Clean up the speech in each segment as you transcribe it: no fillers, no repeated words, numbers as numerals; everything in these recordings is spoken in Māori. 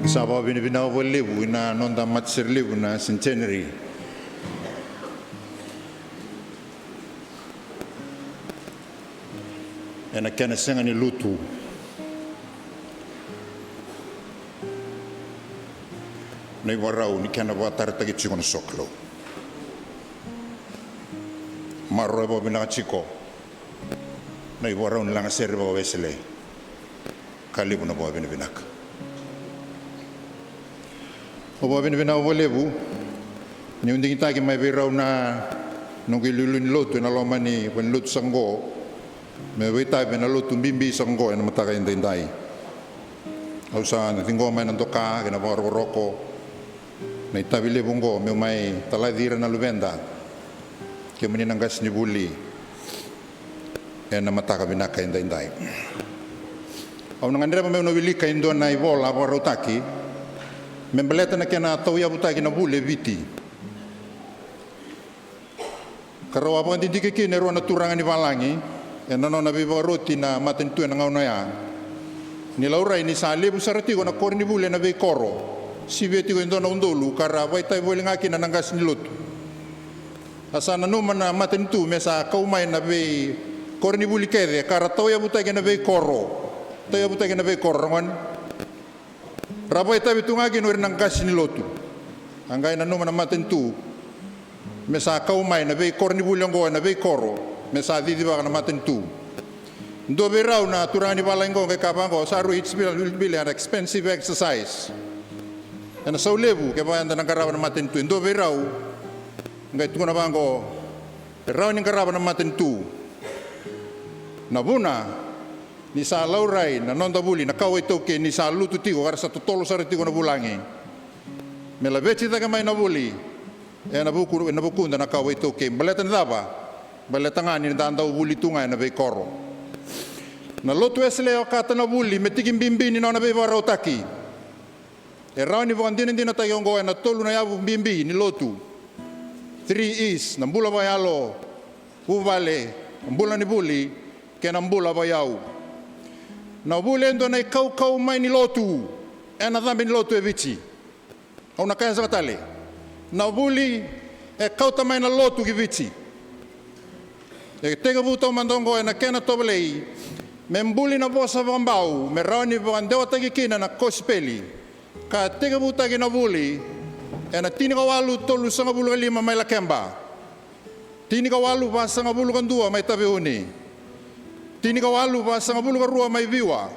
Saba vunau levu na noda matsir levu na Centenary. Ena kena senga ni lutu. Nei warau ni kena watar tagi chikono soklo. Maro ebo bina chiko. Nei warau ni langa serba wesele. Kalibu na bo bina binaka. Obo vunau levu ni undi kita ki mai berau na nungi lulun lotu na lomani wen lotu sango me wita bena lotu bimbi sango na mataka indai au sa na tingo mai na toka ke na roko na tabi lebungo me mai tala dira na luveda ke meni nangas ni vuli na mataka binaka indai au nangandre me no wili ka indo na ivola rotaki membeleta na kena tau ya buta kena bule viti. Karo apa nanti dikiki neru na turangan ni valangi, ena no na biwa roti na matentu na ngau ya. Ni laurai ni sale bu sarati ko na korni bule na be koro. Si beti ko ndo na undolu kara vai tai bole ngaki na nangas ni lut. Asana no na matentu mesa kaumai na be korni bule kede kara tau ya buta kena be koro. Tau ya buta kena be koro ngon. Rabai tabi tungagi no rinang kasi ni lotu. Angay na numa na matentu. Mesa kaumay na bay korni bulyang go na bay koro. Mesa didiba na matentu. Ndo beraw na turani balanggo kay kabango saru it's will be an expensive exercise. Na Qase Levu kay bayan na karawan na matentu. Ndo beraw ngay tungo na bango raw ning karawan na matentu. Na buna ni sa laurai na nonda vuli na kau toke ni sa lutu tigo kara sa totolo sa tigo na bulangi me la veci ta mai na vuli na buku na kau toke baleta ndaba baleta ngani ndanda vuli tunga na be koro na lotu esle o kata na vuli me tiki bimbi ni na be waro taki rani vondin ndina ta yongo na tolu na yabu bimbi ni lotu 3 is na mbula bayalo uvale mbula ni vuli ke na mbula bayau na bulendo na kau mai ni lotu na dhambi ni lotu evichi au na kaya zakatale na vuli kau tamai na lotu givichi tekivu to mandongo na kena toblei me mbuli na bosa vambau me rauni vandeo tagi kina na kospeli ka tekivu tagi na vuli na tini kawalu tolu sanga bulu lima mai la kemba tini kawalu pa sanga bulu kandua mai tabeuni tini kawalu pa sanga bulu rua mai viwa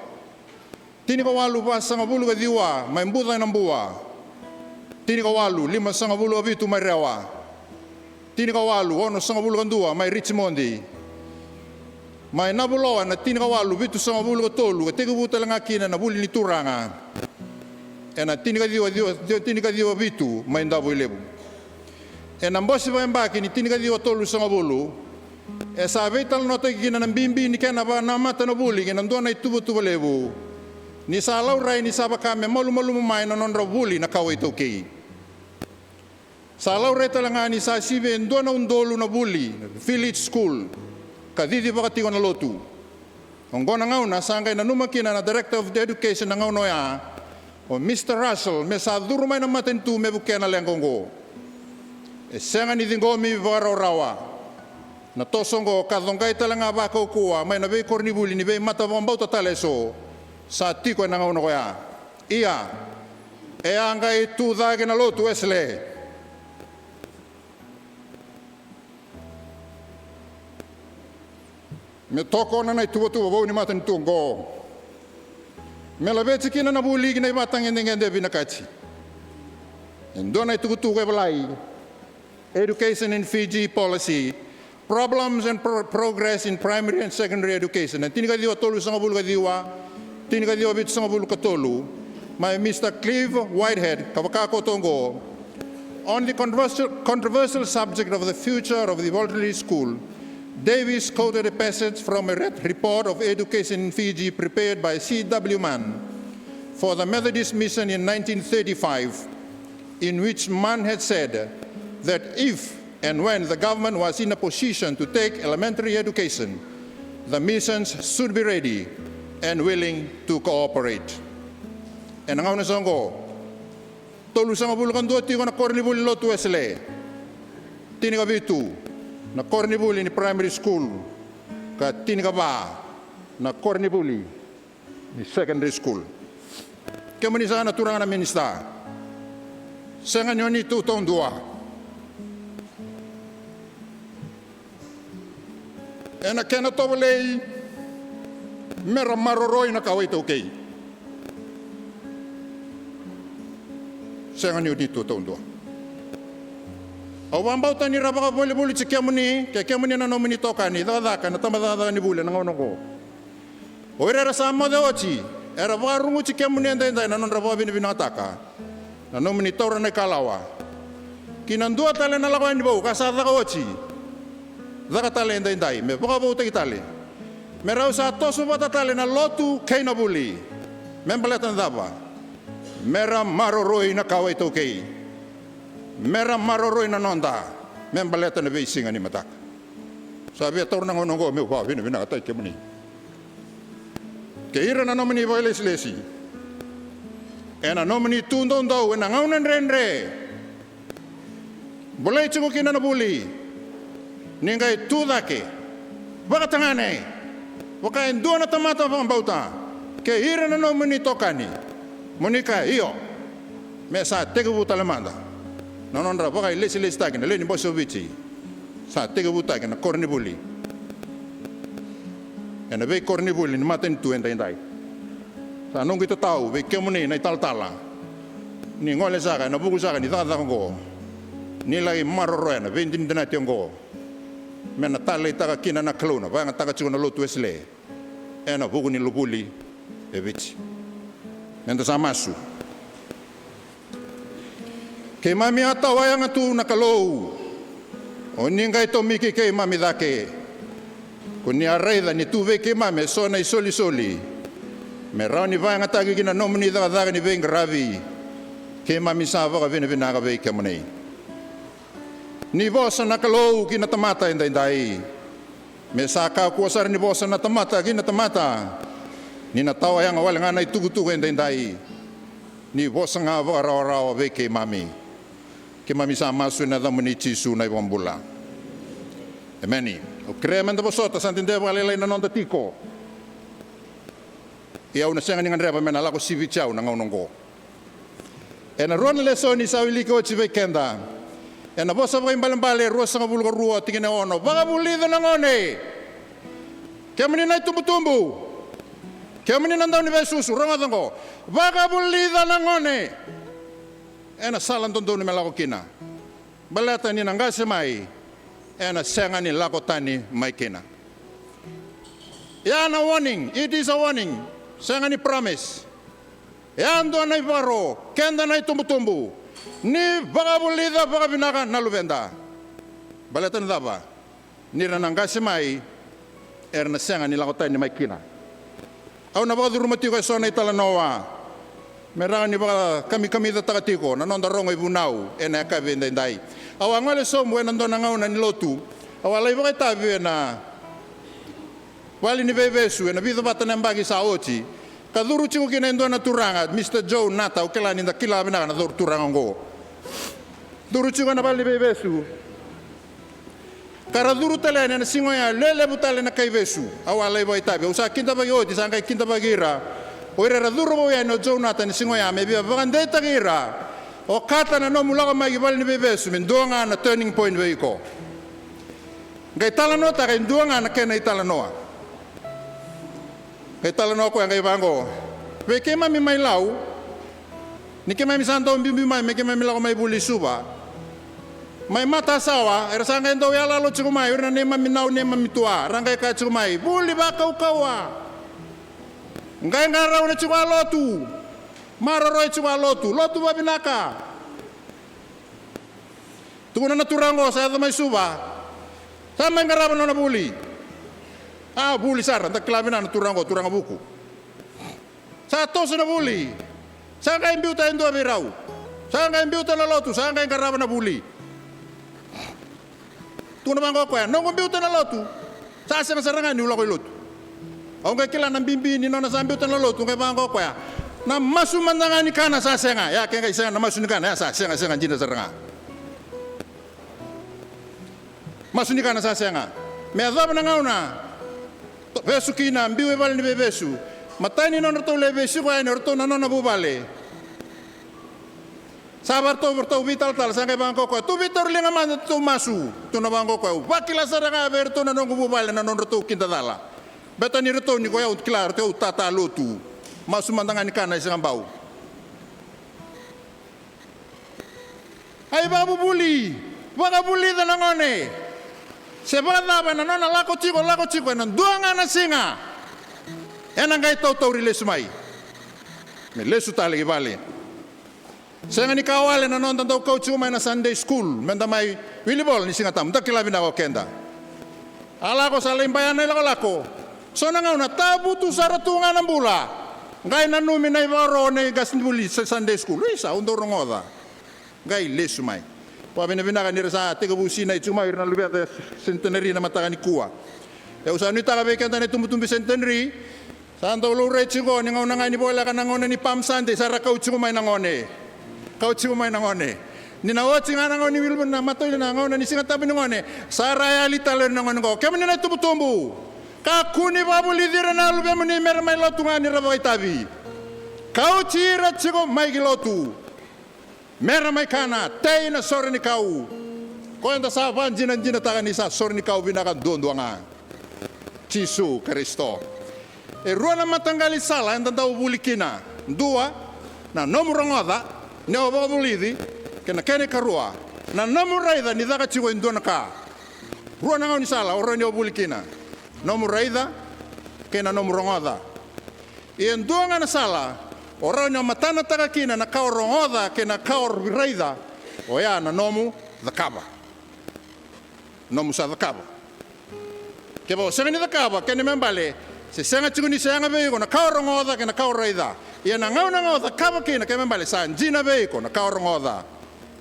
tini kawalu pa sanga bulu diwa mai mbuda na mbua tini kawalu lima sanga bulu vitu mai rewa tini kawalu ono sanga bulu kandua mai Richmondi mai nabuloa na tini kawalu vitu sanga bulu tolu tekivu talanga kina na buli ni turanga ena tini kadiwa vitu mai ndabu lebu ena mbosi ba mbaki ni tini kadiwa tolu sanga bulu esa vetal nota kina na bimbi ni kena ba na mata na buli kina ndo na tubu lebu ni sa laurai ni sa bakame malu mai na non buli na kawai toke sa laurai talanga ni sa sibe ndo na undolu na buli village school kadidi bakati ko na lotu ngona ngau na sangay na numakina na director of the education na ngau no ya o Mr. Russell me sa durumay na matentu me bukena lengongo senga ni dingomi varo rawa na tosongo kadongay talanga bako kuwa may nabe korni buli ni be mata vambau tataleso sa tiko na ngau no ya iya angay tu dage na lotu esle me toko na tuwa vau ni matentu go me la veci kina na buli na batang ngende binakachi ndo na tuwa ke balai education in Fiji policy problems and progress in primary and secondary education. And tinika diwa tolu sanga bulu kadiwa, tinika diwa bit sanga bulu katolu. My Mr. Cleve Whitehead, kawakako tongo, on the controversial subject of the future of the voluntary school, Davis quoted a passage from a report of education in Fiji prepared by C.W. Mann for the Methodist Mission in 1935, in which Mann had said that if and when the government was in a position to take elementary education, the missions should be ready and willing to cooperate. e na ngauna songo tolu sanga bulukan dua tiko na korni vuli lotu esle tini ka vitu na korni vuli ni primary school ka tini ka ba na korni vuli ni secondary school kemani sana turanga na minista sanga nyoni tu tong dua ena kena tobolei mera maroroi na kawai tokei sanga nyoni tu tong dua awambau tani rabaka boli kemuni na nomini tokani daka na tamada ni bule na ngono ko oira sama de ochi era varungu kemuni ndai na non rabo bini binataka na nomini tora na kalawa kinandua tale na lawan ni bau kasada ka ochi daka tale ndai me baka bau tale me rausa tosu bata tale na lotu kaina buli membelatan daba mera maroroi na kawai tokei mera maroroi na nonda membelatan na beisinga ni matak sabi tor na ngono go me ba bini binataka kemuni keira na nomini voiles lesi ena nomini tundon dau ena ngaunan renre boleh cungu kina na buli ningai tudake wakatangane wakain dua na tamata pang bauta keira na nomini tokani monika iyo mesa tekivu talemanda nanondra wakai lesi takina leni bosovici sa tekivu takina korni buli ena vei korni vuli ni maten tu endai sa nong kita tahu vei kemuni na tala ni ngole saka na buku saka ni tata ngo ni lagi maroro ena vei din dana tiongo mena tale taka kina na klona va nga taka chuna lotu esle ena buku ni lubuli e vici enda samasu ke mami ata wayanga tu na kalou oni ngai to miki ke mami dake kuni arreida ni tu veke mame sona i soli me rauni vai ngatagi kina nomini daga ni veng ravi ke mami sava ka vene ga veke monei ni vosa na kalou kina tamata indai me saka kuasar ni vosa na tamata kina tamata ni na tawa yang awal ngana tugu indai ni vosa nga va rawa veke mami ke mami sa masu na damuni chisu na iwambula ameni o creamento bosota santinde valele na nonda tiko ia una senga ningan reba mena lako sivichau na ngaunongo ena ron lesoni sawili ko chive kenda ena bosa vai mbale rosa ngabulgo ruo tingene ono baga bulida na ngone kemini na tumbu kemini na ndau ni besusu ronga dango baga bulida na ngone ena salan tondo ni melako kina balata ni nangase mai ena senga ni lakotani maikena yana warning, it is a warning senga ni promise yando na ivaro kenda na tumbu ni bagabulida bagabinaga na luveda balatan daba ni ranangasi mai erna senga ni lakotani maikena au na bagadu rumati ko sona itala noa merani baga kami da takatiko na nonda rongo vunau ena ka vendai awangale somo ena ndona ngauna ni lotu awalai baga tabi na wali ni vevesu ena vido batana mbagi saoti kaduru chiku kina ndona turanga Mr. Joe nata ukela ni ndakila bina na dor turanga ngo duru chiku na bali vevesu kara duru tele na singo ya lele butale na kaivesu awalai baga tabi usa kinta bagi oti sanga kinta bagira oira duru bo ya no Jonathan singo ya me bia vande tagira o kata na no mulaga mai bal ni bebesu men donga na turning point veiko ngai tala no ta ngai donga na kena itala noa ngai tala no ko ngai bango ve ke mami mai lau ni ke mami santo bimbi mai me ke mami lau mai buli suba mai mata sawa era sanga ndo ya lalo chiku mai ora ne mami nau ne mami tua rangai ka chiku mai buli ba kawa ngai ngara una chiku lotu maroroi chiku lotu babinaka tuna na turango sa mai suba sama ngara na buli buli sara nda klavina na turango buku sa toso na buli sa ngai mbiuta endo birau sa ngai mbiuta na lotu sa ngai ngara na buli tuna bango kwa no mbiuta na lotu sa saranga ni ulo ko lotu au ngai kila na bimbi ni nona sa mbiuta na lotu ngai bango kwa na masu mandangan ni kana sa senga ya kenga senga na masu ni kana ya sa senga jina seranga masu ni kana sa senga me adab na ngauna besu kina mbiwe bale ni bebesu matai ni non to le besu ko ni to na non bu bale sabar to vital tal sangai bangko ko tu vitor linga man tu masu tu na bangko ko wakila seranga ber to na non bu bale na non to kinta dala beta ni reto ni ko ya claro te tata lotu masu mandangan ni kana isang bau ay babu vuli da nangone sebada ba na nona lako chiko na duanga na singa enang gai tau rilesu mai me lesu tali vale senga ni kawale na non tau coach mai na Sunday school menda mai wilibol ni Sigatabu takilabi na ko kenda ala ko sa limbayan na lako so na ngauna tabutu saratunga ng bula ngai nanu minai varo ne gasnbuli Sunday school isa undoro ngoda ngai lesu mai pa bina kan nirasa tekivu sina ituma irna luveda Centenary na matakani kuwa e usanu taka bekanta ne tumbutumbi Centenary santo lo rechingo ni ngauna ngai ni bola kan ngone ni pam Sunday sara kauchu mai nangone ni na watching ana ngoni wilbon na matai na ngona ni Sigatabu ngone sara ya litale ngone ko kemni na tumbutumbu kakuni babu lidira na lube muni mer mai lotu ngani rabai tabi kau cira chigo mai gilotu mer mai kana tei na sore ni kau ko enda sa van jina takani sa sore ni kau binaka dondoanga Cisu Kristo e ruana matangali sala enda tau vuli kina dua na nomurongoda ne obo lidi kena kene karua na nomurai da ni daga chigo indona ka ruana ngoni sala orani obuli kina nomu raida kena nomu rongoda ian duanga na sala orangnya matana taka kina na kau rongoda kena kau raida oya na nomu zakaba nomu sa zakaba kebo senga ni zakaba kene membale se senga chiguni senga beiko na kau rongoda kena kau raida ian na ngau zakaba kina kene membale sa jina beiko na kau rongoda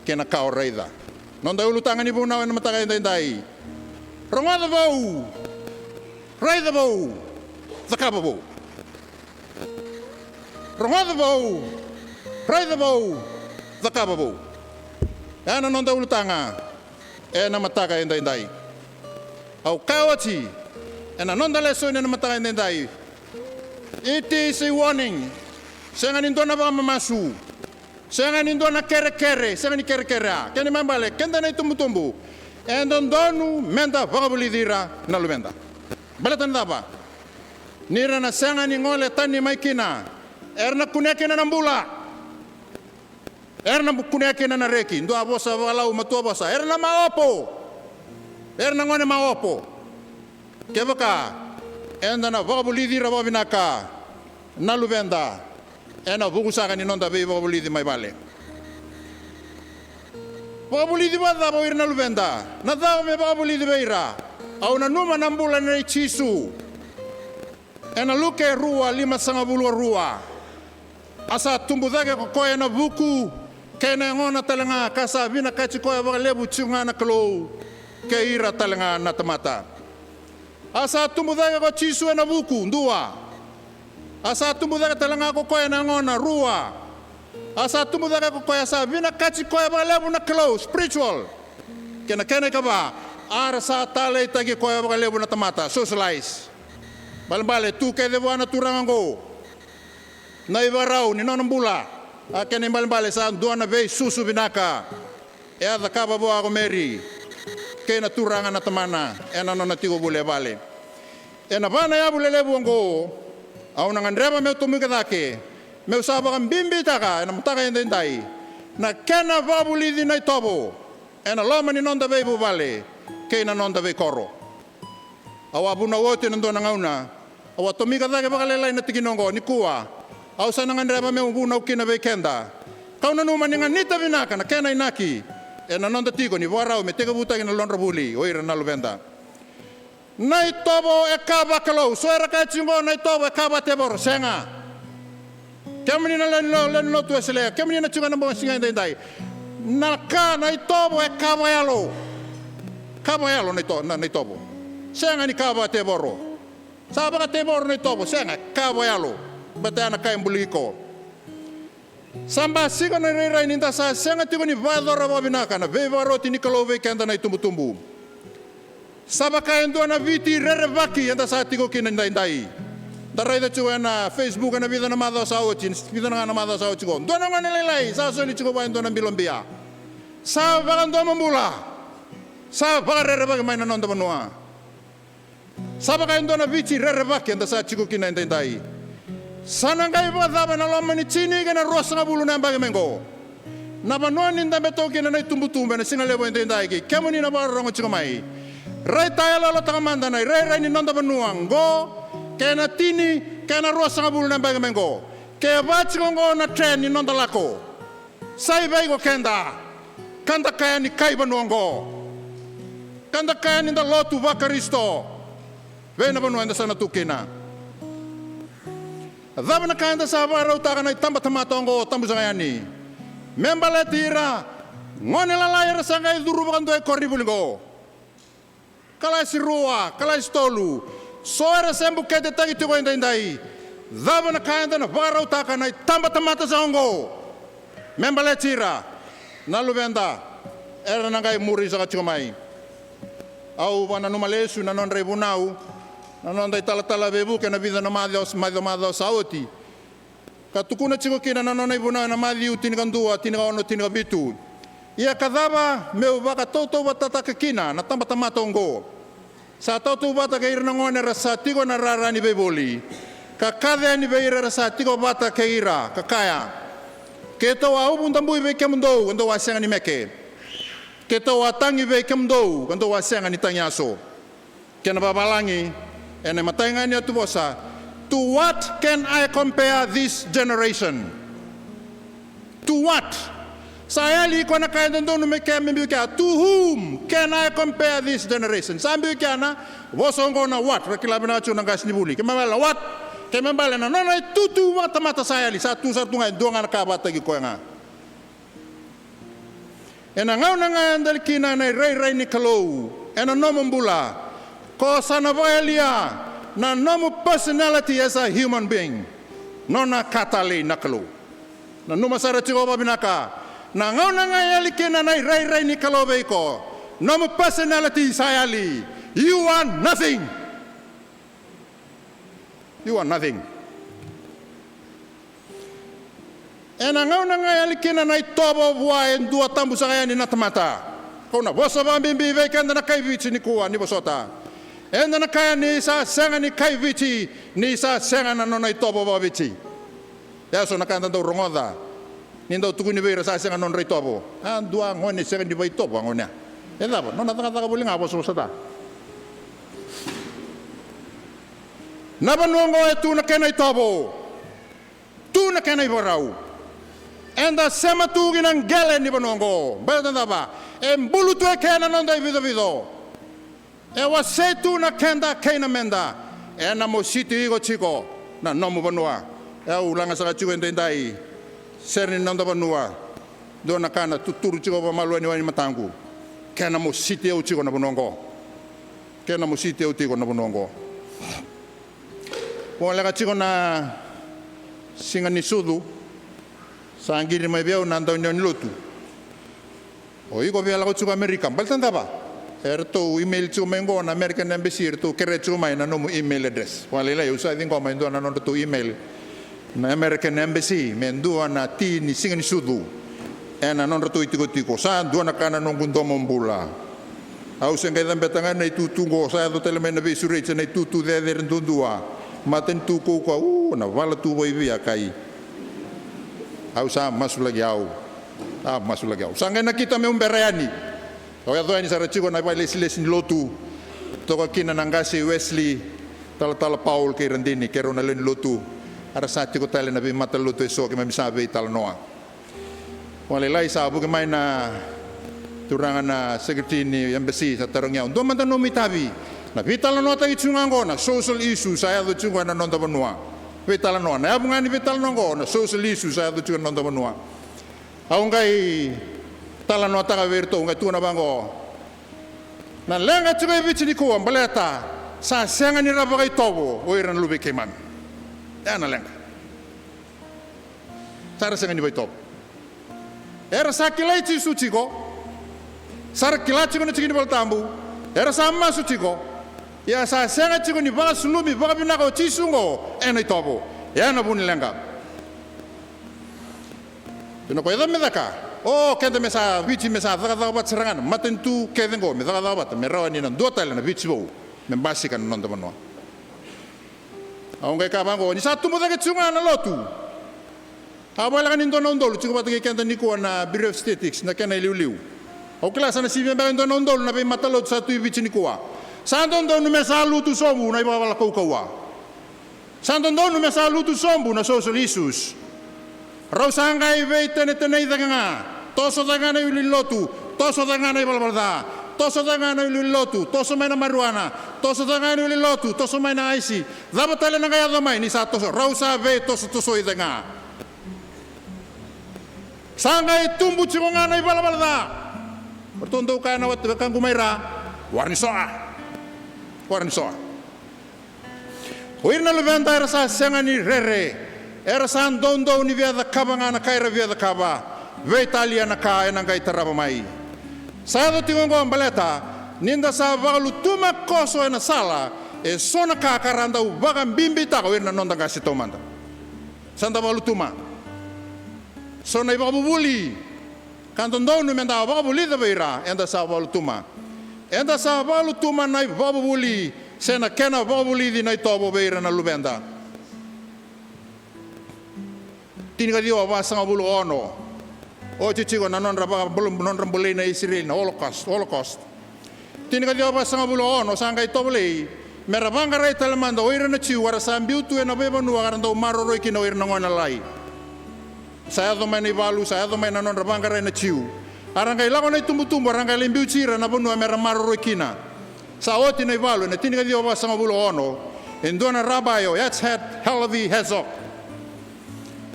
kena kau raida nonda ulu tangani vunau na matai ndai Rogoca Vou Raica Vou Cakava Vou Rogoca Vou Raica Vou Cakava Vou ana non da ulutanga e na mataka endai au kawachi ena non da leso na mataka endai it is a warning senga nindona ba mamasu senga nindona kere senga ni kere kene mambale kenda na tumbu endon donu menda vakabulidira na lumenda balatan daba nira na senga ni ngole tani mai kina erna kunekena na mbula erna kunekena na reki ndo abosa walau matua bosa erna ngone maopo kevaka enda na vakabulidira babinaka na lumenda ena vugusaka ni nonda be vakabulidi mai bale vakabulidi bada bo irna lumenda na dao me vakabulidi beira au na numa nambula na Cisu ena luke rua 5 rua asa tumbu dage ko koya na buku kena ngona talanga kasa vina kachi koya Raica Levu chunga na klo ke ira talanga na tamata asa tumbu dage ko Cisu na buku ndua asa tumbu dage talanga ko koya na ngona rua asa tumbu dage ko koya sa vina kachi koya Raica Levu na klo spiritual kena kaba ara sa tale tagi koya Raica Levu na tamata socialize balbale tu ke devo na turango na ibarau ni non bula akene balbale sa doana ve susu binaka e ada kaba bo ako meri ke na turanga na tamana e na non tigo bule bale e na bana ya bule levu ngo au na ngandreba me tumu kadake me usaba kan bimbi taka na mutaka endai na kena babuli di na tobo e na loma ni non da ve bale ke na non da ve koro awa buna wote ndo na ngauna awa tomiga dage bakalelai na tiginongo ni kuwa au sana ngandreba me buna ukina ve kenda kauna numa ninga nita binaka na kena inaki e na non da tigo ni warau me tekivu buta na lonra vuli oira na luveda nai tobo e kaba kalo so era ka chingo nai tobo e kaba tebor senga kemni na len no tu esele kemni na chinga na bo singa ndai na ka nai tobo e kaba yalo nai tobo senga ni kaba teboro saba ka tebor nai tobo senga kaba yalo batana ka embuliko Samba siga na rai ninda sa senga tigo ni vadora wabinaka na vevaroti ni kalove kenda na itumbutumbu. Saba kaendo na viti rerevaki anda sa tigo kina ndai. Darai da chuwa na Facebook na vida na madha sa ochin, vida na madha sa ochigo. Dona ngane lelai sa so ni chigo ba ndo na bilombia. Sa bagando mambula. Sa bagarerevaki mai na nonda banua. Saba kaendo na viti rerevaki anda sa tigo kina ndai. Sana ngai wadaba na loma ni chini na rosa na bulu na mbage mengo. Na banua ni ndambe toki na tumbutumbe na singa levo ndai ki. Kemo ni na ba rongo chigo mai. Rai tayo lalo takamanda na rai ni nonda banua ngo. Kena tini, kena rosa na bulu na mbage mengo. Kaya bachi ngo na tren ni nonda lako. Sai baigo kenda. Kanda kaya ni kai banua ngo. Kanda kaya ni nda lotu vakaristo. Vena banua nda sana tukina. Dava na kanda sa varau taka na tamba tamatongo tambu sangayani. Membale tira ngone lalai rasangai duru bakando e korri bulingo. Kala sirua, kala stolu. Soera sembu kete tagi tigo indai. Dava na kanda na varau taka na tamba tamata sango. Membale tira na luveda era nangai muri saka chomai. Au wana numalesu na non vunau. Nonda tala Veivuke na vida na madho saoti. Katukuna chigo kina na nona ibuna na madhi utini kandua tini ono tini kabitu. Ia kadava meu vakatoto watata kina na tamba tamatongo. Sa toto wata keira na ngone rasa tigo na rara ni vuli. Kakade ni veira rasa tigo wata keira kakaya. Keto wa ubun tambui ve kemdo ndo wasenga ni meke. Keto wa tangi ve kemdo ndo wasenga ni tanyaso. Kena babalangi ene matai ngani atu bosa. To what can I compare this generation? To what? Saya li ko na kaya ndono me kemi bika. To whom can I compare this generation? Sambi kana bosongo na what? Rekila bina chu nang gasni buli. Kemala what? Kemambala na nona tutu mata saya li satu ngai donga na kabata gi ko nga. Ena ngau na ngai kina na rai ni kalou. Ena nomombula. Ko sana voelia na nomu personality as a human being. Nona katali nakalo. Na numa sara chigo babinaka. Na ngau na ngai kina na rai ni kalo veiko. Nomu personality sayali. You are nothing. You are nothing. Ena ngau na ngai kina na tobo bua endua tambu sakayani na tamata. Kau na bosa bambimbi veikanda na kaivichi ni kuwa ni bosota. Enda na kaya ni sa senga ni kai vici ni sa senga na nona itobo ba vici. Ya so na kaya ndo rongoda. Ni ndo tukuni beira sa senga non ritobo. Andua ngone senga di vai tobo ngone. Enda ba nona taka buli ngabo so sata. Na banongo etu na kena itobo. Tu na kena iborau. Enda sema tu ginang gele ni banongo. Ba tanda ba. Embulu tu kena nonda vido. E wasetu na kenda keina menda. E na mo siti igo chigo. Na nomu banua. E ulanga saka chigo endai. Serni nanda banua. Do na kana tuturu chigo ba maluani wani matangu. Kena mo siti e chigo na banongo. Kena mo siti e chigo na banongo. Wala chigo na singa ni sudu. Sa angiri mai biau nanda union lutu. O igo biala ko chigo Amerika. Baltanda ba? Erto email chu mengo na American Embassy erto kere chu mai na no email address. Wala la usa dingo mai ndo na no to email na American Embassy mendo na ti ni singa ni sudu. Ena non to itiko sa do na kana no gundo mombula. Au senga dan betanga na tutungo sa do telemen na visure na tutu de ndundua. Maten tu ko na wala tu boy via kai. Au sa masulagi au. Masulagi au. Sanga na kita me berani. Kaya doa ni sara chigo na baile siles ni lotu. Toko kina nangasi Wesley tala Paul ke rendini ke rona len lotu. Ara sa chigo tale na bi mata lotu eso ke mamisa be tala noa. Wale lai sa bu ke mai na turangan na secretary ni embassy sa tarongya. Ndo manta no mitabi. Na vitala noa tagi chungango na social issues saya do chungo na nonda banua. Vitala noa na abunga ni vitala nongo na social issues saya do chungo nonda banua. Aungai tala no taka verto nga tu na bango na lenga tsuga vichi ni ko ambaleta sa senga ni rabagai tobo o iran lube keman ya na lenga sara senga ni vai top era sa kilai chi su chiko sara kilai chiko na chiki ni baltambu era sa ma su chiko ya sa senga chiko ni ba sulumi ba bina ko chi sungo enai topo ya na buni lenga pino ko eda medaka o kenda mesa vici mesa daga bat serangan maten tu kedengo me daga bat me rawani nan dua tala na vici bo me basikan non teman aunque kabango ni satu mo daga chunga na lotu abala kan indon ondol chuko bat kenda ni ko na bureau of statistics na kana liu o klasa na sibe ba indon ondol na be matalot satu vici ni ko sandon don me sa lutu sombu na ibala ko kawa sandon don me sa lutu sombu na social issues Rausangai vei tene danga toso danga na uli lotu toso danga na balbalda toso danga na uli lotu toso mai na marijuana toso danga na uli lotu toso mai na aisi daba tale na gaya damai ni sa toso rausa vei toso i danga sangai tumbu chikonga na balbalda bertondo kana wat kang kumaira warni soa Wirna luveda rasa sengani rere era san dondo ni via da kabanga na kaira via da kaba ve italia na ka ena ngai taraba mai sa do tingongo ambaleta ninda sa valu tuma koso ena sala e sona ka karanda u baga bimbi ta ko ena nonda ngasi tomanda sanda valu tuma sona iba vuli kanto ndonu menda vaga vuli da beira enda sa valu tuma na vaga vuli sena kena vaga vuli di na tobo beira na luveda Tinga dio wa sanga bulu ono o chichigo na non raba belum non rambole na Israel na holocaust tinga dio wa sanga bulu ono sanga itobole merabanga rai talamanda oira na chiu wara sambiu tu na beba nu aranda maro roi kino oira na ngona lai saya do mai valu saya do mai na non rabanga rai na chiu aranga ilago na tumbu aranga lembiu chira na bonu mera maro roi kina sa oti na valu na tinga dio wa sanga bulu ono endona rabayo that's had helavi hezok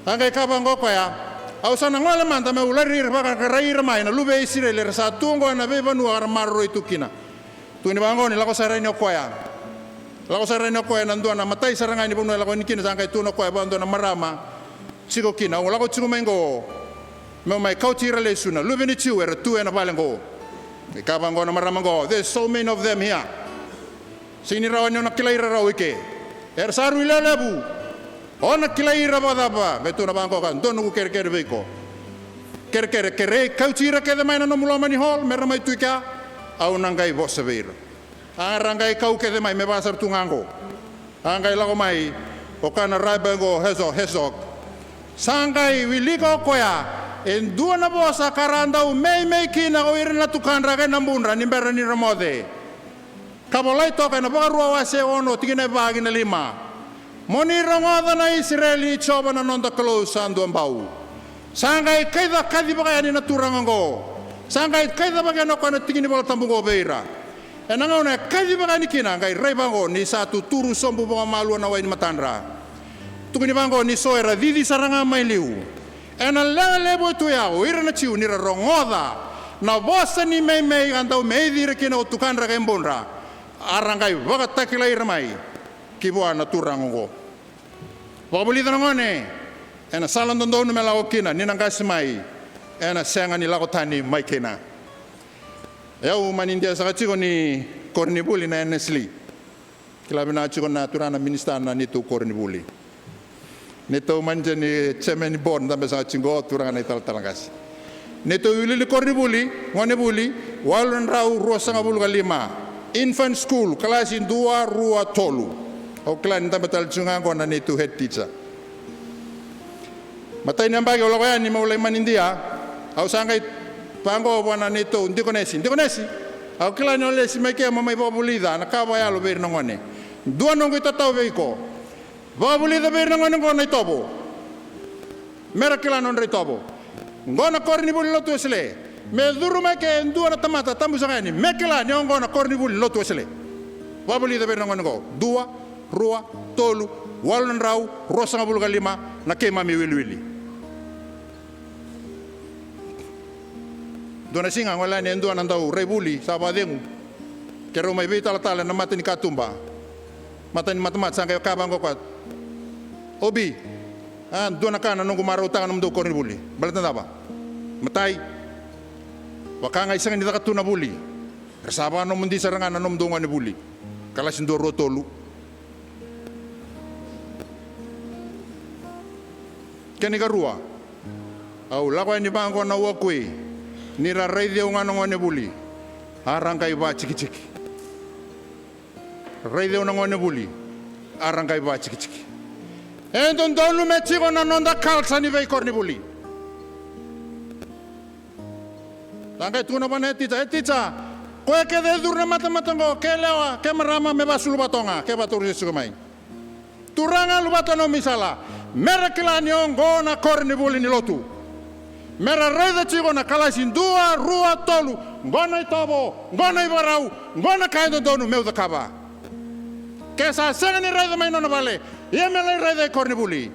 Angkai kabango ko ya, ausana ngole manda me ulari baka karai mai na lube Israel rasa tungo na be banu armaro itu kina. Tuni bango ni lako sarai no ko ya. Lako sarai no ko ya nandu na matai saranga ni banu lako ni kina sangkai tuno ko ya bando na marama. Siko kina o lako chiku mengo. Me mai kautira le suna lube ni chiu era tu na balengo. Kabango na marama go. There's so many of them here. Sini rawani na kilaira rawike. Er saru lebu. Ona kilaira badaba betu na bangko kan donu kerker veiko kerker kere kautira ke de maina no mulomani hol mera mai tuika au nangai bosaveira arangai kau ke de mai me basar tungango angai lago mai o kana raibango hezo sangai wiliko koya en duana bosa karanda u mei kina o irna tukandra ke nambunra ni bera ni ramode kabolai to kana bagarua wase ono tigine bagi na lima Moni rangoda na Israeli choba na nonda close ando ambau. Sangai kaida kadi bagay ni naturango. Sangai kaida bagay no kana tingini bol tambungo beira. Enanga na kadi bagay ni kina ngai rebango ni satu turu sombu mga malu na wain matandra. Tukini bango ni soera didi saranga mai liu. Ena lebo tu yao ira na chiu ni rangoda. Na bosa ni mei andau mei dire kina o tukandra kembonra. Arangai baga takila irmai. Kiboa naturango. Wabuli ngone. Ena salan dondo me lao kina ni nangasi mai. Ena senga ni lao tani mai kina. Yau manindia sakachiko ni kornibuli na enesli. Kilabina chiko na turana minister na nitu kornibuli. Nito manja ni chairman board tambe sakachingo turana ital talangas. Nito ulili kornibuli, ngone buli, walun rau ruasanga bulu kalima. Infant school, kelas 2, 2, 3. O klan tambe tal chungango na nitu head teacher. Matai nambagi olagoya ni maulai manindia. Au sangai pango wana nitu ndikonesi. Au klan ole si meke mamai babulida na kawa ya lo ber nongone. Dua nongo itatau veiko. Babulida ber nongone ngona itobo. Mera klan on ritobo. Ngona korni buli lotu esle. Me duru meke dua na tamata tambu sangani. Mekela ni ngona korni buli lotu esle. Babulida ber nongone go. 2 Rua, tolu, walun rau, rosanga bulu kalima, na kema mi wili. Dona singa ngola ni endua nandau rebuli sabadengu. Kero mai bita tala na mata ni katumba. Mata ni matemat sangka kabango kwat. Obi, dona kana nung kumaro tangan nung do korni buli balatan daba matai wakanga isang ni takatuna buli resaba no mundi sarangan no mdonga ni buli kala sindo rotolu kani garua au lakwa ni bango na wakwe ni rarai dia ngano ngone buli arangkai ba ciki rai dia ngone buli arangkai ba ciki Enton donu mecigo na nonda kalsa ni vei korni buli. Tangkai tuna bane etita. Koe ke de durna mata-matango ke lewa ke marama me basulu batonga ke batur Yesu mai. Turanga lubatono misala. Mera kilani ongo na korni buli ni lotu. Mera reda cigo na kalasin dua rua tolu. Ngona itobo, ngona ibarau, ngona kaido donu meu da kaba. Kesa sengani reda mai nona vale. Ia melai reda korni buli.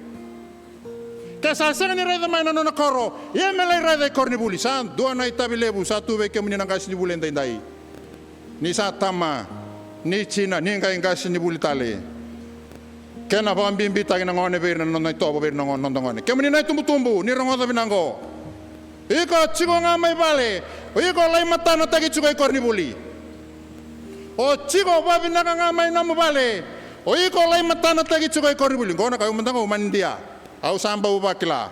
Kesa sengani reda mai nona koro. Ia melai reda korni buli. San dua na itabi lebu satu veke muni nangasi ni buli ndai. Ni sa tama ni China ni ngai ngasi ni buli tale. Kena bambimbi tagi na ngone ver na nona itobo ver na ngone. Kemuni na tumbu ni rongoda binango. Iko chigo nga mai vale. Iko lai matana tagi chigo korni buli. O chigo babi naga nga mai namu vale. O iko lai matana tagi chigo korni buli. Ngona kayo mandango mandia. Au samba ubakila.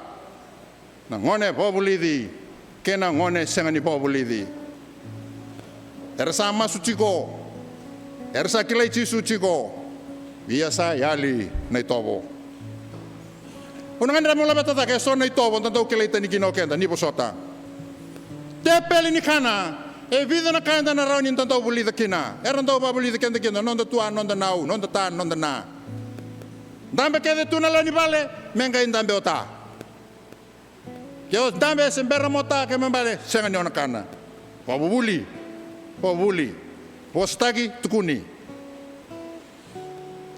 Na ngone pobuli di. Kena ngone sengani pobuli di. Ersa masu chigo. Ersa kilai chisu chigo. Biasa yali na itobo. Unangan ramu labata ta ke so na itobo tanto kilai tani kino kenda ni posota. Tepeli ni kana. E vida na kanda na rauni tanto buli da kina. Eran do ba buli da kenda kina nonda tua nonda nau nonda ta nonda na. Dambe ke de tuna la ni vale menga indambe ota. Yo dambe sembera mota ke membale senga ni ona kana. Pobuli. Postagi tukuni.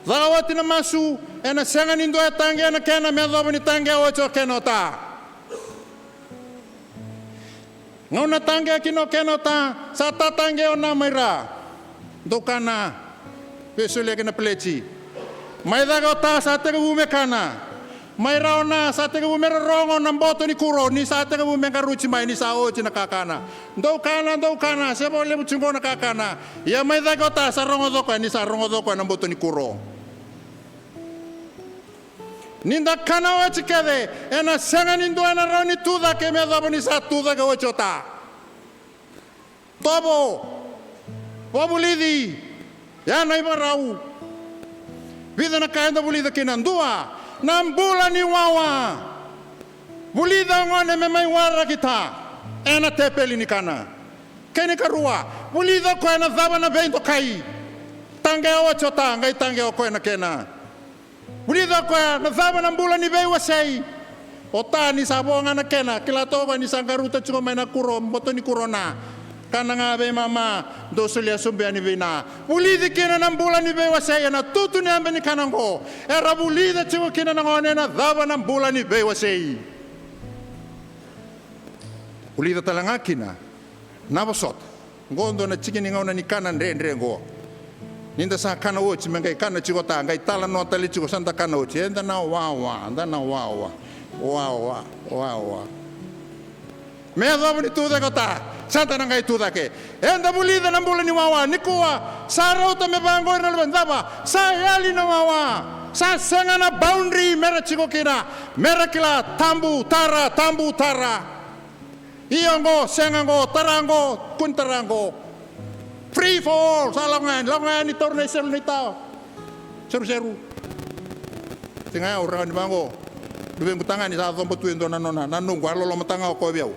Zawati na masu ena senga ni ndo tange na kena me do ni tange ocho kenota. Ngona tange kino kenota sa ta tange ona maira. Dokana pesule kena pleci. Mai daga ta sa tekivu mekana. Maira ona sa tekivu mera rongo na mboto ni kuro ni sa tekivu mengaruchi mai ni sa ochi na kakana. Dokana se bole buchingo na kakana. Ya mai daga ta sa rongo doko ni sa rongo doko na mboto ni kuro. Ninda kana wachi kede ena senga nindo ena roni tuda ke me dabo ni sa tuda ke ochota. Tobo pobulidi ya na ibarau. Vida na kaenda bulida kinandua nambula ni wawa. Bulida ngone me mai wara kita. Ena tepeli ni kana. Kene karua. Bulida ko ena daba na vento kai. Tange ochota ngai tange ko ena kena. Bulida ko na daba na mbula ni veiwase. Ota ni sabonga na kena kilatoba ni sangaruta chuko mai na kuro mboto ni kurona. Kana nga be mama dosulia sumbe ani vina. Bulida kena na mbula ni veiwase na tutu ni ambe ni kanango. Era bulida chuko kena na ngone na daba na mbula ni veiwase. Bulida talanga kina. Nabosot. Ngondo na chikini ngauna ni kana ndre ngo. Ninda sa kana ochi mengai kana chigota ngai tala no tali chigo santa kana ochi enda na wawa me dabo ni tuda kota santa na ngai tuda ke enda bulida na mbula ni wawa nikua sa rota me bango na lwendaba sa yali na wawa sa senga na boundary mera chigo kina mera kila tambu tara iongo sengango tarango kuntarango free for all, sa longan ni torne seru ni tao. Seru. Tinggal orang ni bango. Dua butangan ni sa tombo tuin do nanona. Nanung gua lo matanga ko biau.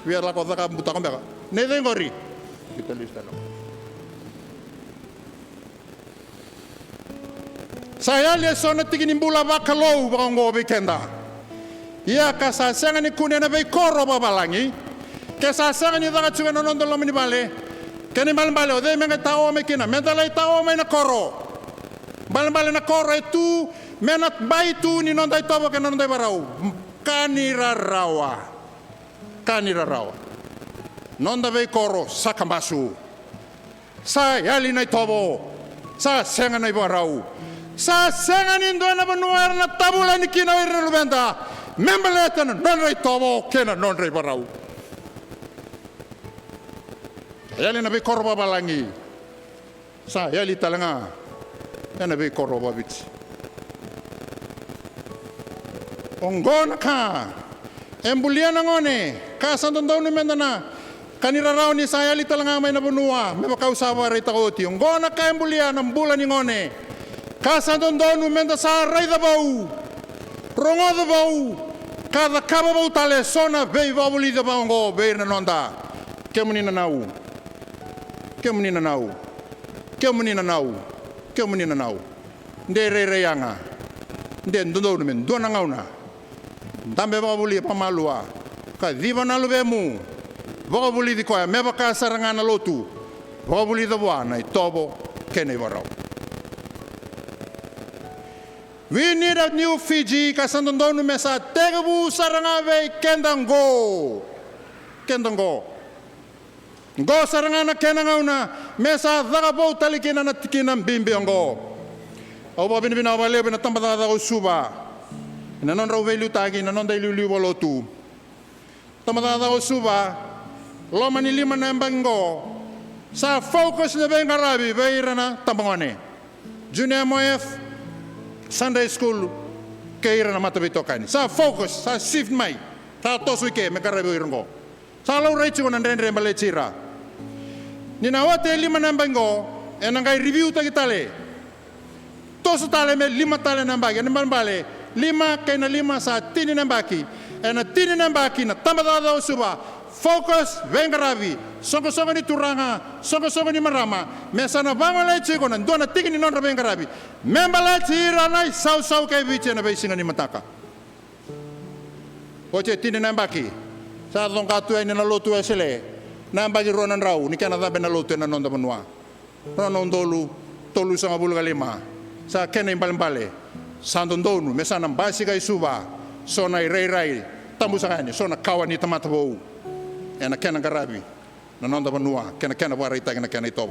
Biar la ko taka butang beka. Nede ngori. Kita lista lo. Saya lihat sona tigini bula bakalo bango bekenda. Ia kasasangan ni kunena be koro babalangi. Kasasangan ni daga chuga nonondo lo mini bale. Kani balambale o de menga tao me kina medalai tao me na koro balambale na koro itu menat bai tu ni non dai tobo ke non dai barau kanira rawa non da be koro sakambasu sa yali na tobo sa senga na barau Sa senganin doon na banuar na tabulan ni kina na luveda. Membeletan nodrai tobo kena nodrai barau. Yali na be korba balangi. Sa yali talanga. Yana be korba bit. Ongon ka. Embulian ngone. Kasan doon ni mendana. Kanira raw ni sa yali talanga may nabunua. May makausawa rin takoti. Ongon ka embulian ang bulan ni ngone. Kasan doon menda sa Raica Vou. Rogoca Vou. Cakava Vou tale sona vei vuli da bango bera noda. Kemunina nau. Kemunina nau. Kemunina nau. Kemunina nau. Nde re yanga. Nde ndono men dona ngauna. Dambe vuli pamalua. Ka diva na luvemu. Vuli di koya meba ka sarangana lotu. Vuli da wana tobo kene varau. We need a new Fiji, kasandondonu mesa tekivu sarangave kendango. Kendango. Go sarangana kenangauna mesa Raica talikina na tikina bimbiongo. Oba binibina wale na tambada da usuba. Na non rovelu tagi na non dailu walotu. Tambada da usuba. Loma ni lima na mbango. Sa focus na bengarabi beirana tambangone. Junior MOF Sunday school keira na mata bitokani. Sa focus, sa shift mai. Sa tosu ke me karabi irongo. Sa lau reichi ko nandendre malechira. Ni na wate lima nambango enangai review ta kitale. Tosu tale me lima tale nambagi. Nambale lima kena lima sa tini nambaki. Ena tini nambaki na tamada usuba. Focus vengarabi. Songo ni turanga, songo ni marama. Mesana bangala chiko na dona tiki ni nonra vengarabi. Membala tira nai sau kai biche na beisinga ni mataka. Oche tini nambaki. Sa don katu ni na lotu esele. Nambaki ronan rau ni kana dabe na lotu na nonda banua. Ronon dolu tolu sanga bulga lima. Sa kena imbale. Sandondonu mesana basi kai suba. Sona rai tambu sakani sona kawani tamata vou. Ena kena garabi na nonda banua kena waraita kena ito.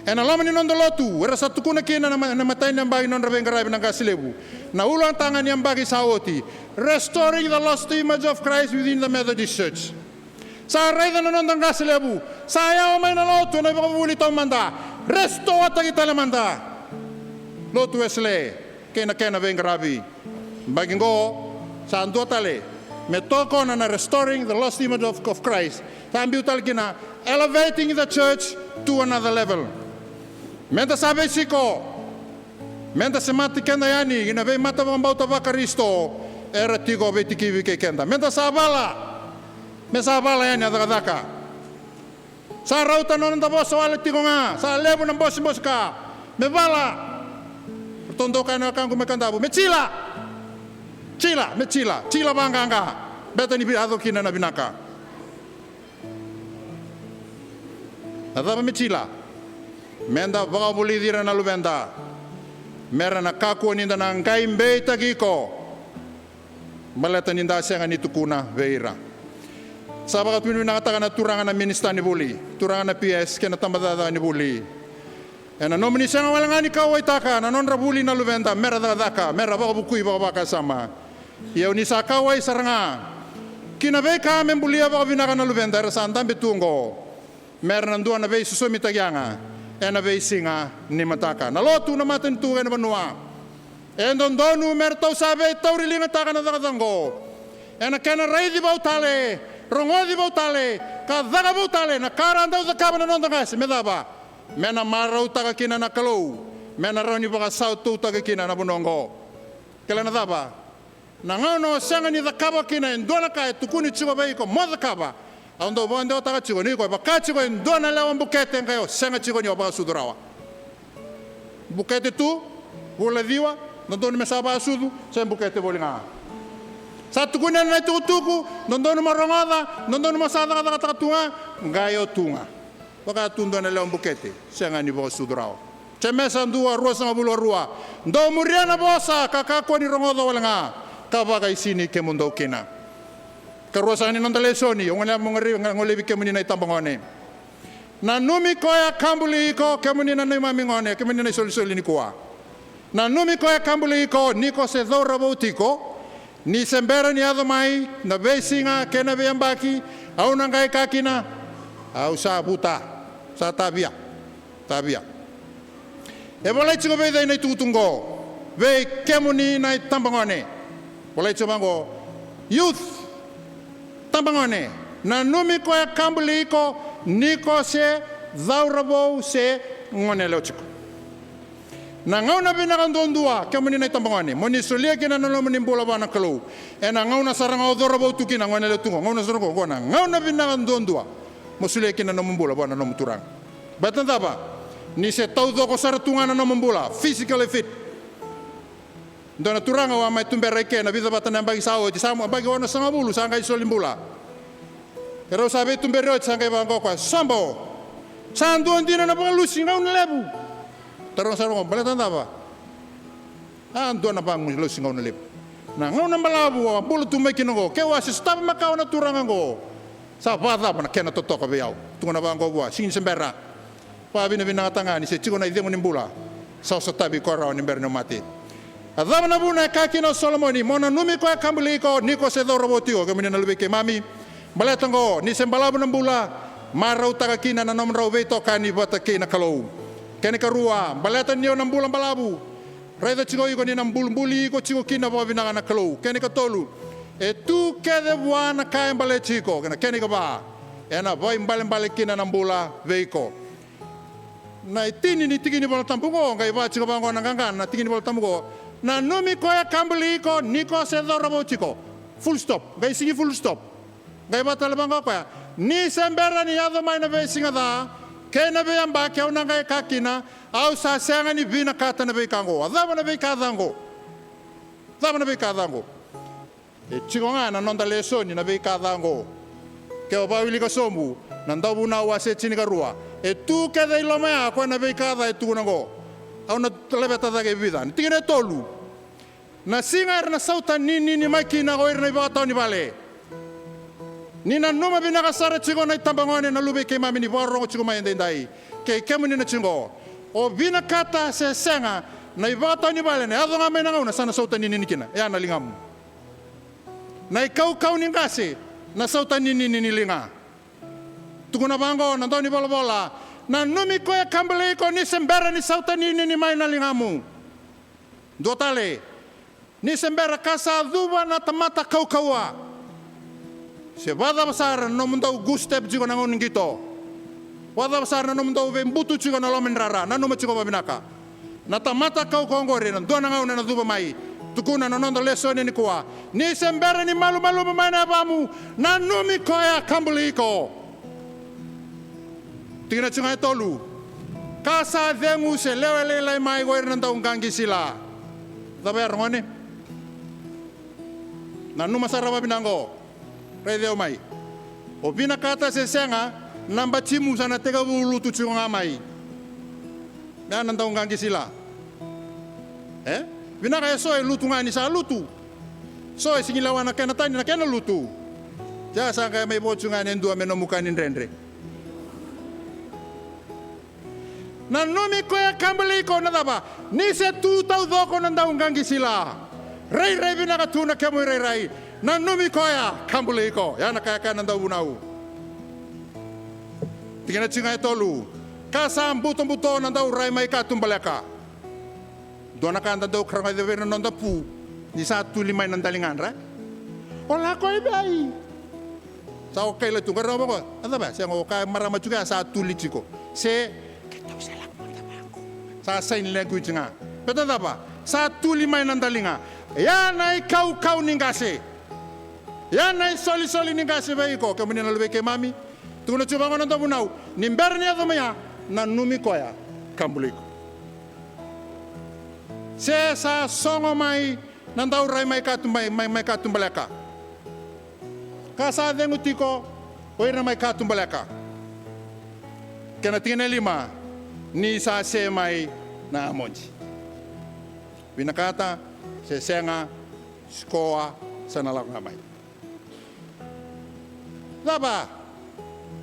Ena lama ni nonda lotu era satu kuna kina na matai na bagi nonda garabi na Qase Levu. Na ulang tangan yang bagi sawoti restoring the lost image of Christ within the Methodist Church. Sa raida na nonda Qase Levu. Saya omay na lotu na vuli to manda. Resto ata kita manda. Lotu esle kena garabi. Bagi go sa ando tale. Me toko na restoring the lost image of Christ. Tambiu talkina elevating the church to another level. Menta sabe siko. Menta semati kenda yani ina be mata bambauta vakaristo era tigo be tekivu ke kenda. Menta sabala. Me sabala yani adaka. Sa rauta non da bosa wale tigo nga. Sa lebu na bosi ka. Me bala. Tondo kana kangu me kandabu. Me Chila banganga. Beta ni biado kina na binaka. Adaba me chila. Menda vuli dira na luveda. Mera na kaku ninda na ngai mbeta giko. Maleta ninda senga ni tukuna veira. Sabagat minu nakataka na turangan na minista ni vuli. Turangan na PS kena tambadada ni vuli. Ena nomini senga walanga ni kawai taka na non rabuli na luveda. Mera daka. Mera bukui baka sama. Ia ni saka wai saranga. Kina ve ka membulia ba vinaka na luveda rasan tambe tungo. Merna ndua na ve susumi tagyanga. Ena ve singa ni mataka. Na lotu na maten tunga na banua. Endon donu merto sabe taurilinga taka na dakadango. Ena kena raidi bautale. Rongodi bautale. Ka daga bautale na karanda uza kaba na nonda ngasi medaba. Mena marau taka kina na kalou. Mena rauni baka sautu taka kina na bunongo. Kela na daba. Na ngano sanga ni dakaba kina ndona ka tukuni chiwa bai ko moda kaba ando bonde otaka chiwa ni ko baka chiwa ndona la bukete ngayo sanga chiwa ni oba sudurawa bukete tu vola diwa ndona mesaba sudu sem bukete volinga sa tukuni na tuku ndona marongada ndona masada kata tunga ngayo tunga baka tundona la bukete sanga ni bo sudurawa chemesa ndua rosa ngabulu rua ndo muriana bosa kakako ni rongoda walanga kabaga isini ke mundo kina. Karosani non telesoni, ngona mongari ngole bikemuni na itambangone. Na numi ko ya kambuli ko kemuni na mami ngone, kemuni na solisoli ni kwa. Na numi ko e kambuli ko niko se dhaura vou tiko ni sembera ni ado mai na vesinga kena yabaki au na ngai ka kina au sa buta sa tabia e volai tiko ve dai nei tutungo ve kemuni nai tambangone volai tiko bango youth tambangone na numi ko e kambuli ko niko se dhaura vou se ngone leo tiko na ngauna bina kandondua kemuni nai tambangone moni solia kina no moni bola bana kalau e na ngauna saranga odoro vou tukina ngone le tungo ngauna saranga ngona ngauna bina kandondua mosulia kina no mbola bana no muturang batanda ba ni se tau doko saratunga no mbola physically fit dona turanga wa mai tumbera ke na vida batana bagi sawo di samo bagi ona sanga bulu sanga isolimbula pero sabe tumbero sanga bango kwa sambo sandu andina na balusi ngauna lebu terus sarong balatanda ba ando na bangu lusi ngauna lebu na ngauna balabu bulu tumai kinongo ke wa stop makau na turanga ngo sa bada na kena totoka beau tungana bango bua sin sembera pa bina tanga ni se chigo na idemo nimbula sa tabi kora ni berno mati adama na buna kakino solomoni mona numi ko kambuli ko niko se do robotio ke minna lubeke mami balatango ni sembalabu na bula marau taka kina na nom rau veto kani bata kina kalau kene karua balatan nio na bula balabu reda chigo iko ni na bulbuli ko chigo kina ba bina na kalau kene katolu e tu kede buana kai mbale chico kene ka ba ena vai mbale kina na bula veiko na itini ni tigini bola tampugo ngai ba chico bango na nganga na tigini bola tampugo na numi ko ya kambali ko niko se do rabo chico full stop ngai singi full stop ngai ba tala bango ko ni sembera ni ado mai na ve singa da kena ve amba ke ona ngai kakina au sa senga ni vina kata na ve kango adaba na ve kadango e chigonga na nonda lesoni na ve kadango ke o bawili ka sombu na ndau vunau ase chini ka rua e tu ke dei lomea ko na ve kada e tu nango au na leveta da ke vida tigre tolu na singa na sauta ni mai kina go irna ba toni vale ni na noma bina ka sara chigo na tambangone na lube ke mami ni borro chigo mai ndai ke kemuni na chingo o bina kata se senga na ba toni vale ne ado ngame na ngona sana sauta ni kina ya na lingam na kau ningase na sauta ni linga tuguna bango na toni bola na numi ko e kambale ko ni sembera ni sauta ni mai na lingamu dotale ni sembera kasa duba na tamata kaua se vada basar no mundo gustep jigo na ngon ngito vada basar no mundo ve mbutu jigo na lomen rara na no chigo babinaka na tamata ngore na dona ngona na duba mai tukuna no nondo lesoni ni kwa ni sembera ni malu mana bamu na numi ko ya kambuliko tina chunga tolu kasa dengu se lewele lai mai go irna tau gangi sila tabe rongone na numa saraba binango redeo mai o bina kata se senga namba chimu sana tega bulu tu chunga mai na tau gangi sila bina kaya soe lutu ngani sa lutu soe singilawa na kena tani na kena lutu jasa kaya may bochu ngani ndua menomukanin rendre na numi ko ya kambali ko na daba ni se tu tau doko na ndau ngangi sila rei bina ka tuna kemo rei na numi ko ya kambali ko ya na kaya na ndau vunau tingena chinga tolu kasa buto na ndau rai mai ka tumbalaka dona kanda do kranga de verno nonda pu ni sa tuli mai nandalingan ra ola ko ibai sa o kai le tu garra mo anda ba se ngo ka marama juga sa tuli chiko se ketau sala manda bango sa sign language nga petanda ba sa tuli mai nandalinga ya nai kau ningase ya nai soli ningase bai ko kemuni na lebe ke mami tu no chuba ngona ndo bunau nimberni adomaya na numi koya kambuliko se sa songo mai nandau rai mai katumbaleka kasa dengu tiko oira mai katumbaleka kena tingene lima ni sa se mai na monji binakata se senga skoa sana langa mai daba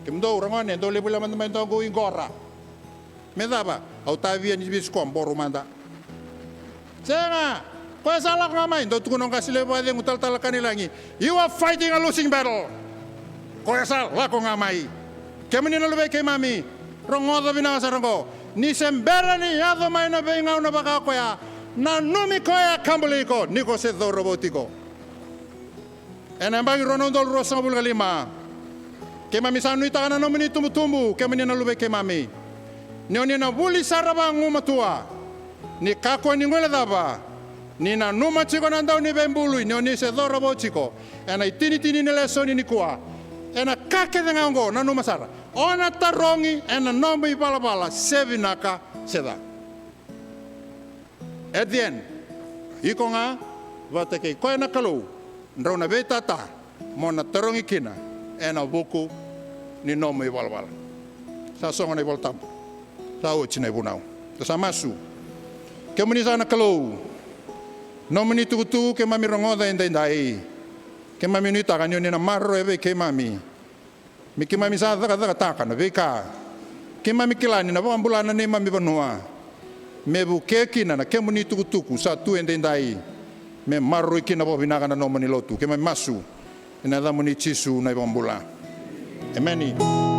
kimdo rangone do lebula mandai do go ingora me daba au tavia ni bisko mboro manda Senga, koe salah ngamai, do tukunong Qase Levu ade ngutal-tal kanilangi. You are fighting a losing battle. Koe salah ko ngamai. Kemani na lube ke mami, rongoda binasa rongo. Ni sembera ni yado mai na benga una baka koya. Na numi koya kambuliko, niko se do robotiko. Enai ronondol rosa bulgalima. Ke mami sanu itakana nomini tumbu-tumbu, kemani na lube ke mami. Ni na vuli saraba ngumatua. Ni kako ni ngole daba. Ni na numa chiko nandau ni bembului, ni se do robotiko. Enai tini ni lesoni ni kuah. Ena kake de ngango na numa sara. Ona tarongi ena nomba I pala sevinaka seda. At the end, iko nga vateke koe na kalau ndrau na vetata mo na tarongi kina ena buku ni nomba I pala. Sa songa na voltampo. Sa uchi na vunau. Sa masu. Ke muni sa na kalau. Nomba ni tukutu ke mami rongoda enai. Ke mami ni taka ni na marro eve ke mami. Mi ke mami sa daga taka na veka. Ke mami kilani na ambulana ne mami banua. Me bu ke kina na ke muni tukutuku sa tu endai. Me marro kina bo binaka na no mani lotu ke mami masu. Ina da muni chisu na ambula. Amen.